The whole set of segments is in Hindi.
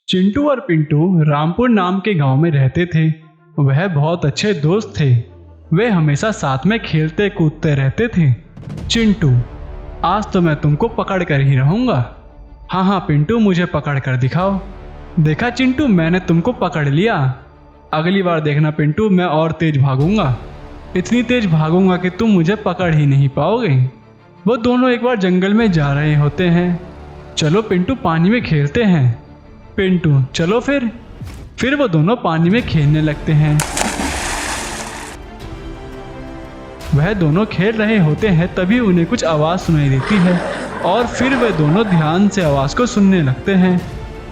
चिंटू और पिंटू रामपुर नाम के गांव में रहते थे। वह बहुत अच्छे दोस्त थे। वे हमेशा साथ में खेलते कूदते रहते थे। चिंटू, आज तो मैं तुमको पकड़ कर ही रहूंगा। हाँ हाँ पिंटू, मुझे पकड़ कर दिखाओ। देखा चिंटू, मैंने तुमको पकड़ लिया। अगली बार देखना पिंटू, मैं और तेज भागूंगा। इतनी तेज भागूंगा कि तुम मुझे पकड़ ही नहीं पाओगे। वो दोनों एक बार जंगल में जा रहे होते हैं। चलो पिंटू, पानी में खेलते हैं। पिंटू, चलो फिर वो दोनों पानी में खेलने लगते हैं। वह दोनों खेल रहे होते हैं, तभी उन्हें कुछ आवाज़ सुनाई देती है और फिर वे दोनों ध्यान से आवाज़ को सुनने लगते हैं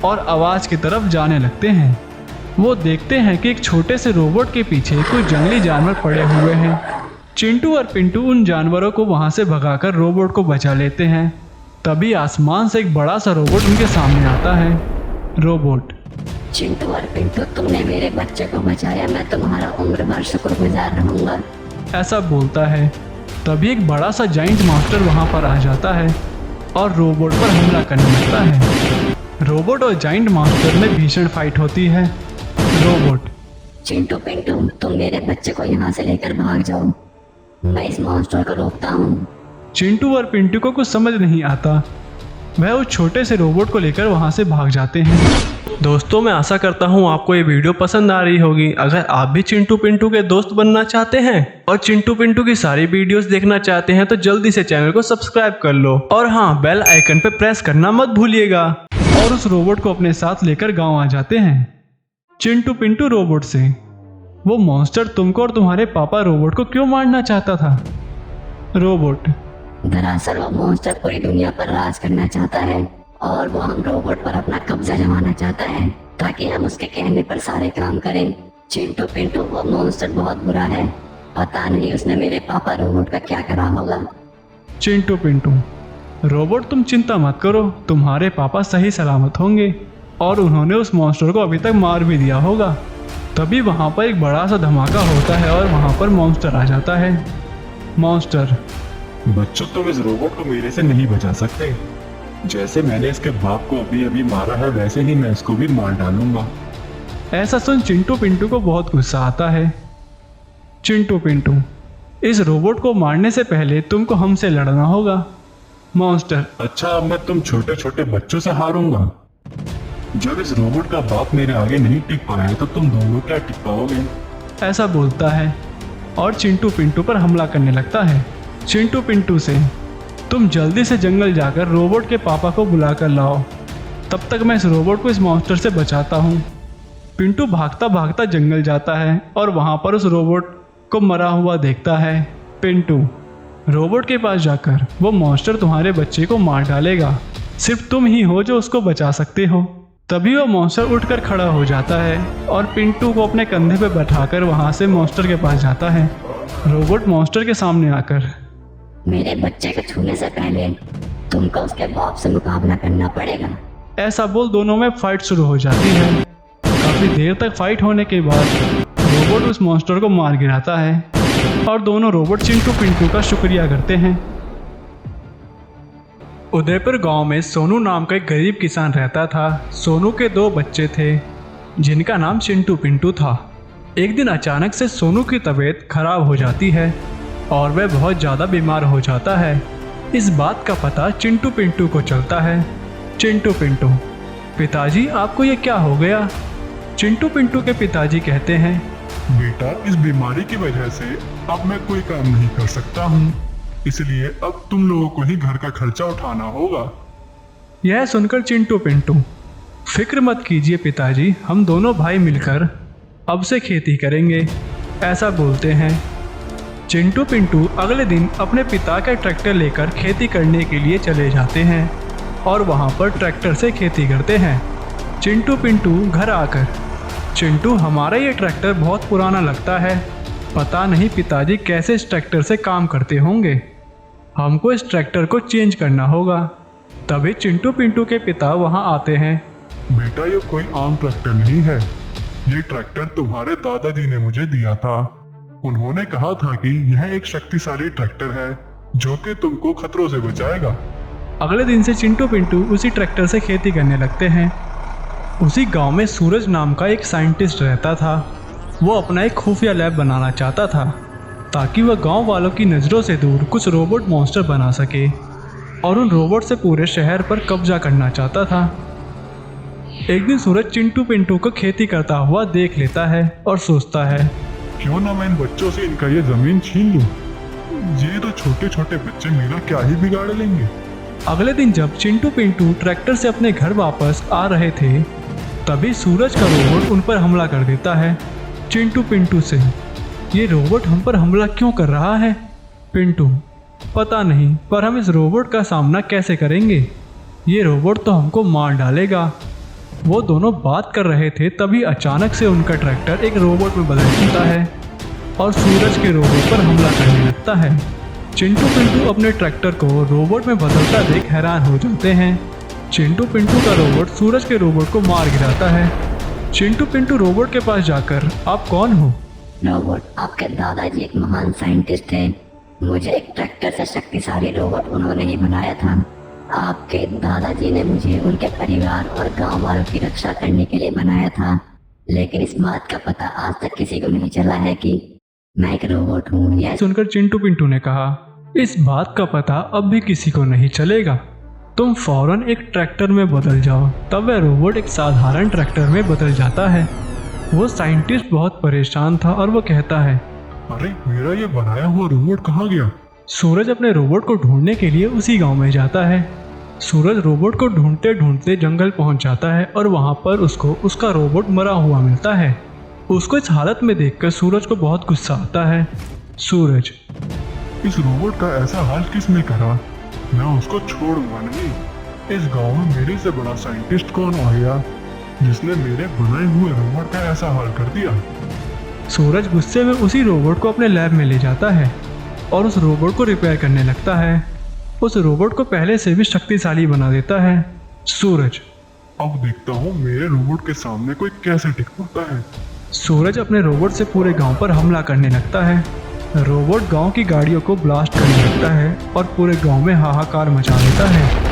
और आवाज़ की तरफ जाने लगते हैं। वो देखते हैं कि एक छोटे से रोबोट के पीछे कुछ जंगली जानवर पड़े हुए हैं। चिंटू और पिंटू उन जानवरों को वहाँ से भगाकर रोबोट को बचा लेते हैं। तभी आसमान से एक बड़ा सा रोबोट उनके सामने आता है। रोबोट, चिंटू और पिंटू, तुमने मेरे बच्चे को बचाया। मैं तुम्हारा उम्र भर शुक्रगुजार रहूंगा। ऐसा बोलता है। तभी एक बड़ा सा जाइंट मास्टर वहां पर आ जाता है और रोबोट पर हमला करने लगता है। रोबोट और जाइंट मास्टर में भीषण फाइट होती है। रोबोट, चिंटू पिंटू, तुम मेरे बच्चे को यहाँ से लेकर भाग जाओ। मैं इस मॉन्स्टर को रोकता हूँ। चिंटू और पिंटू को कुछ समझ नहीं आता। वह उस छोटे से रोबोट को लेकर वहां से भाग जाते हैं। दोस्तों, मैं आशा करता हूँ आपको ये वीडियो पसंद आ रही होगी। अगर आप भी चिंटू पिंटू के दोस्त बनना चाहते हैं और चिंटू पिंटू की सारी वीडियोस देखना चाहते हैं तो जल्दी से चैनल को सब्सक्राइब कर लो और हाँ, बेल आइकन पे प्रेस करना मत भूलिएगा। और उस रोबोट को अपने साथ लेकर गाँव आ जाते हैं। चिंटू पिंटू रोबोट से, वो मॉन्स्टर तुमको और तुम्हारे पापा रोबोट को क्यों मारना चाहता था? रोबोट, दरअसल वो मॉन्स्टर पूरी दुनिया पर राज करना चाहता है और वो हम रोबोट पर अपना कब्जा जमाना चाहता है ताकि हम उसके कहने पर सारे काम करें। चिंटू पिंटू, वो मॉन्स्टर बहुत बुरा है। पता नहीं उसने मेरे पापा रोबोट का क्या करा होगा। चिंटू पिंटू, रोबोट तुम चिंता मत करो, तुम्हारे पापा सही सलामत होंगे और उन्होंने उस मॉन्स्टर को अभी तक मार भी दिया होगा। तभी वहाँ पर एक बड़ा सा धमाका होता है और वहाँ पर मॉन्स्टर आ जाता है। मॉन्स्टर, बच्चों, तुम इस रोबोट को मेरे से नहीं बचा सकते। जैसे मैंने इसके बाप को अभी अभी मारा है, वैसे ही मैं इसको भी मार डालूंगा। ऐसा सुन चिंटू पिंटू को बहुत गुस्सा आता है। चिंटू पिंटू, इस रोबोट को मारने से पहले तुमको हमसे लड़ना होगा। मॉन्स्टर, अच्छा, अब मैं तुम छोटे छोटे बच्चों से हारूंगा? जब इस रोबोट का बाप मेरे आगे नहीं टिक पाया तो तुम दोनों क्या टिक पाओगे? ऐसा बोलता है और चिंटू पिंटू पर हमला करने लगता है। चिंटू पिंटू से, तुम जल्दी से जंगल जाकर रोबोट के पापा को बुला कर लाओ, तब तक मैं इस रोबोट को इस मॉन्स्टर से बचाता हूँ। पिंटू भागता भागता जंगल जाता है और वहाँ पर उस रोबोट को मरा हुआ देखता है। पिंटू, रोबोट के पास जाकर, वो मॉन्स्टर तुम्हारे बच्चे को मार डालेगा। सिर्फ तुम ही हो जो उसको बचा सकते हो। तभी वो मॉन्स्टर उठकर खड़ा हो जाता है और पिंटू को अपने कंधे पे बैठाकर वहाँ से मॉन्स्टर के पास जाता है। रोबोट मॉन्स्टर के सामने आकर, मेरे बच्चे को छूने से पहले तुमको उसके बाप से मुकाबला करना पड़ेगा। ऐसा बोल दोनों में फाइट शुरू हो जाती है। काफी देर तक फाइट होने के बाद रोबोट उस मॉन्स्टर को मार गिराता है और दोनों रोबोट चिंटू पिंटू का शुक्रिया करते हैं। उदयपुर गांव में सोनू नाम का एक गरीब किसान रहता था। सोनू के 2 बच्चे थे जिनका नाम चिंटू पिंटू था। एक दिन अचानक से सोनू की तबीयत खराब हो जाती है और वह बहुत ज़्यादा बीमार हो जाता है। इस बात का पता चिंटू पिंटू को चलता है। चिंटू पिंटू, पिताजी आपको ये क्या हो गया? चिंटू पिंटू के पिताजी कहते हैं, बेटा, इस बीमारी की वजह से अब मैं कोई काम नहीं कर सकता हूँ, इसलिए अब तुम लोगों को ही घर का खर्चा उठाना होगा। यह सुनकर चिंटू पिंटू, फिक्र मत कीजिए पिताजी, हम दोनों भाई मिलकर अब से खेती करेंगे, ऐसा बोलते हैं। चिंटू पिंटू अगले दिन अपने पिता का ट्रैक्टर लेकर खेती करने के लिए चले जाते हैं और वहाँ पर ट्रैक्टर से खेती करते हैं। चिंटू पिंटू घर आकर, चिंटू हमारा ये ट्रैक्टर बहुत पुराना लगता है, पता नहीं पिताजी कैसे इस ट्रैक्टर से काम करते होंगे, हमको इस ट्रैक्टर को चेंज करना होगा। तभी चिंटू पिंटू के पिता वहाँ आते हैं। बेटा ये कोई आम ट्रैक्टर नहीं है, ये ट्रैक्टर तुम्हारे दादाजी ने मुझे दिया था। उन्होंने कहा था कि यह एक शक्तिशाली ट्रैक्टर है जो कि तुमको खतरों से बचाएगा। अगले दिन से चिंटू पिंटू उसी ट्रैक्टर से खेती करने लगते हैं। उसी गांव में सूरज नाम का एक साइंटिस्ट रहता था। वो अपना एक खुफिया लैब बनाना चाहता था ताकि वह गांव वालों की नज़रों से दूर कुछ रोबोट मॉन्स्टर बना सके और उन रोबोट से पूरे शहर पर कब्जा करना चाहता था। एक दिन सूरज चिंटू पिंटू को खेती करता हुआ देख लेता है और सोचता है, क्यों ना मैं इन बच्चों से इनका ये जमीन छीन लूं? ये तो छोटे छोटे बच्चे मेरा क्या ही बिगाड़ लेंगे। अगले दिन जब चिंटू पिंटू ट्रैक्टर से अपने घर वापस आ रहे थे तभी सूरज का रोबोट उन पर हमला कर देता है। चिंटू पिंटू से, ये रोबोट हम पर हमला क्यों कर रहा है? पिंटू, पता नहीं, पर हम इस रोबोट का सामना कैसे करेंगे? ये रोबोट तो हमको मार डालेगा। वो दोनों बात कर रहे थे तभी अचानक से उनका ट्रैक्टर एक रोबोट में बदल जाता है और सूरज के रोबोट पर हमला करने लगता है। चिंटू पिंटू अपने ट्रैक्टर को रोबोट में बदलता देख हैरान हो जाते हैं। चिंटू पिंटू का रोबोट सूरज के रोबोट को मार गिराता है। चिंटू पिंटू रोबोट के पास जाकर, आप कौन हो? रोबोट, आपके दादाजी एक महान साइंटिस्ट थे। मुझे एक ट्रैक्टर से शक्तिशाली रोबोट उन्होंने ही बनाया था। आपके दादाजी ने मुझे उनके परिवार और गांव वालों की रक्षा करने के लिए बनाया था, लेकिन इस बात का पता आज तक किसी को नहीं चला है कि मैं एक रोबोट हूँ। यह सुनकर चिंटू पिंटू ने कहा, इस बात का पता अब भी किसी को नहीं चलेगा। तुम फौरन एक ट्रैक्टर में बदल जाओ। तब वह रोबोट एक साधारण ट्रैक्टर में बदल जाता है। वो साइंटिस्ट बहुत परेशान था और वो कहता है, अरे मेरा ये बनाया हुआ रोबोट कहाँ गया? सूरज अपने रोबोट को ढूंढने के लिए उसी गांव में जाता है। सूरज रोबोट को ढूंढते ढूंढते जंगल पहुंच जाता है और वहां पर उसको उसका रोबोट मरा हुआ मिलता है। उसको इस हालत में देखकर सूरज को बहुत गुस्सा आता है। सूरज, इस रोबोट का ऐसा हाल किसने करा? मैं उसको छोड़ूंगा नहीं। इस गांव में मेरे से बड़ा साइंटिस्ट कौन आया जिसने मेरे बनाए हुए रोबोट का ऐसा हाल कर दिया? सूरज गुस्से में उसी रोबोट को अपने लैब में ले जाता है और उस रोबोट को रिपेयर करने लगता है। उस रोबोट को पहले से भी शक्तिशाली बना देता है। सूरज, अब देखता हूँ मेरे रोबोट के सामने कोई कैसे टिक पाता है। सूरज अपने रोबोट से पूरे गांव पर हमला करने लगता है। रोबोट गांव की गाड़ियों को ब्लास्ट करने लगता है और पूरे गांव में हाहाकार मचा देता है।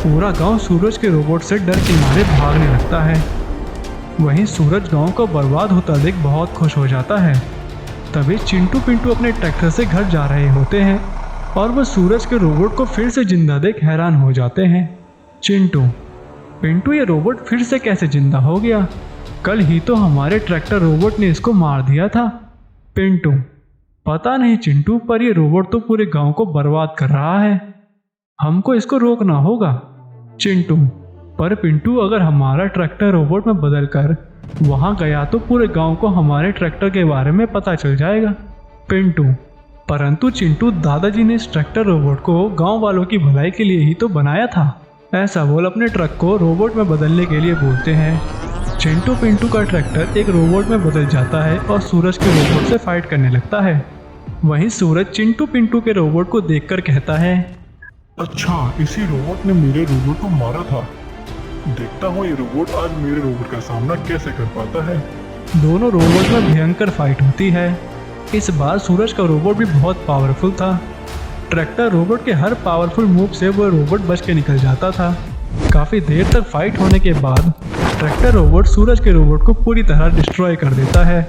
पूरा गांव सूरज के रोबोट से डर के मारे भागने लगता है। वहीं सूरज गांव को बर्बाद होता देख बहुत खुश हो जाता है। तभी चिंटू पिंटू अपने ट्रैक्टर से घर जा रहे होते हैं और वह सूरज के रोबोट को फिर से जिंदा देख हैरान हो जाते हैं। चिंटू, पिंटू, ये रोबोट फिर से कैसे जिंदा हो गया? कल ही तो हमारे ट्रैक्टर रोबोट ने इसको मार दिया था। पिंटू, पता नहीं चिंटू, पर ये रोबोट तो पूरे गांव को बर्बाद कर रहा है। हमको इसको रोकना होगा। चिंटू, पर पिंटू, अगर हमारा ट्रैक्टर रोबोट में बदलकर वहां गया तो पूरे गांव को हमारे ट्रैक्टर के बारे में पता चल जाएगा। पिंटू, परंतु चिंटू, दादाजी ने इस ट्रैक्टर रोबोट को गांव वालों की भलाई के लिए ही तो बनाया था। ऐसा बोल अपने ट्रक को रोबोट में बदलने के लिए बोलते हैं। चिंटू पिंटू का ट्रैक्टर एक रोबोट में बदल जाता है और सूरज के रोबोट से फाइट करने लगता है। वहीं सूरज चिंटू पिंटू के रोबोट को देखकर कहता है, अच्छा, इसी रोबोट ने मेरे रोबोट को मारा था। देखता हूँ ये रोबोट आज मेरे रोबोट का सामना कैसे कर पाता है। दोनों रोबोट में भयंकर फाइट होती है। इस बार सूरज का रोबोट भी बहुत पावरफुल था। ट्रैक्टर रोबोट के हर पावरफुल मूव से वह रोबोट बच के निकल जाता था। काफ़ी देर तक फाइट होने के बाद ट्रैक्टर रोबोट सूरज के रोबोट को पूरी तरह डिस्ट्रॉय कर देता है।